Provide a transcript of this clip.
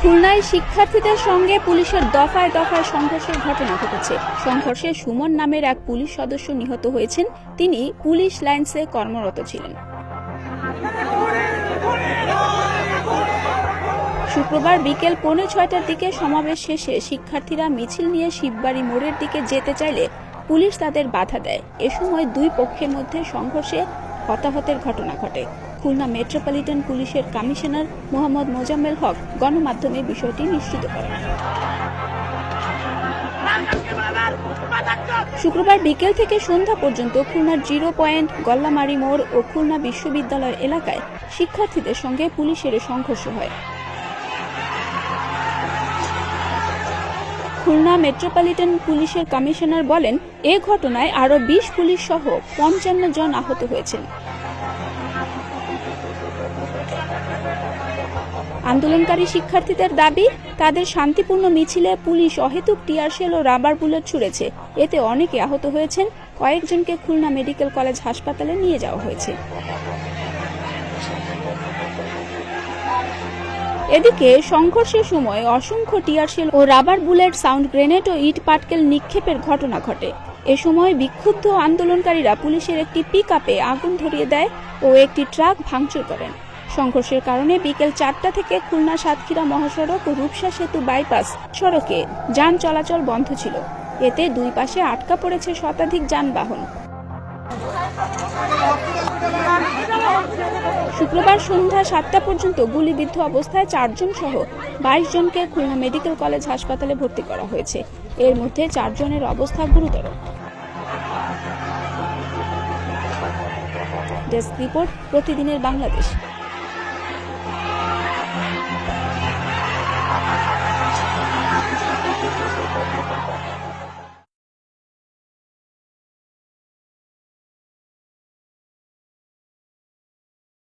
খুলনায় শিক্ষার্থীদের সঙ্গে পুলিশের দফায় দফায় সংঘর্ষের ঘটনা ঘটেছে। সংঘর্ষে সুমন নামের এক পুলিশ সদস্য নিহত হয়েছেন। তিনি পুলিশ লাইন্সে কর্মরত ছিলেন। শুক্রবার বিকেল 5:45টার দিকে সমাবেশ শেষে শিক্ষার্থীরা মিছিল নিয়ে শিববাড়ি মোড়ের দিকে যেতে চাইলে পুলিশ তাদের বাধা দেয়। এ সময় দুই পক্ষের মধ্যে সংঘর্ষে হতাহতের ঘটনা ঘটে। খুলনা মেট্রোপলিটন পুলিশের কমিশনার মোহাম্মদ মোজাম্মেল হক গণমাধ্যমে বিষয়টি নিশ্চিত করেন। শুক্রবার বিকেল থেকে সন্ধ্যা পর্যন্ত খুলনার 0 পয়েন্ট, গল্লামারি মোড় ও খুলনা বিশ্ববিদ্যালয় এলাকায় শিক্ষার্থীদের সঙ্গে পুলিশের সংঘর্ষ হয়। খুলনা মেট্রোপলিটন পুলিশের কমিশনার বলেন, এ ঘটনায় আরও 20 পুলিশ সহ 55 জন আহত হয়েছেন। আন্দোলনকারী শিক্ষার্থীদের দাবি, তাদের শান্তিপূর্ণ মিছিলে পুলিশ অহেতুক টিয়ারশেল ও রাবার বুলেট ছুড়েছে। এতে অনেকে আহত হয়েছেন। কয়েকজনকে খুলনা মেডিকেল কলেজ হাসপাতালে নিয়ে যাওয়া হয়েছে। এদিকে সংঘর্ষের সময় অসংখ্য টিয়ারশেল ও রাবার বুলেট, সাউন্ড গ্রেনেড ও ইট পাটকেল নিক্ষেপের ঘটনা ঘটে। এ সময় বিক্ষুব্ধ আন্দোলনকারীরা পুলিশের একটি পিকআপে আগুন ধরিয়ে দেয় ও একটি ট্রাক ভাঙচুর করেন। সংঘর্ষের কারণে বিকেল 4টা থেকে খুলনা সাতক্ষীরা মহাসড়ক ও রূপসা সেতু বাইপাস সড়কে যান চলাচল বন্ধ ছিল। এতে দুই পাশে আটকা পড়েছে শতাধিক যানবাহন। শুক্রবার সন্ধ্যা 7টা পর্যন্ত গুলিবিদ্ধ অবস্থায় 4 জন সহ 22 জনকে খুলনা মেডিকেল কলেজ হাসপাতালে ভর্তি করা হয়েছে। এর মধ্যে 4 জনের অবস্থা গুরুতর। ডেস্ক রিপোর্ট, প্রতিদিনের বাংলাদেশ।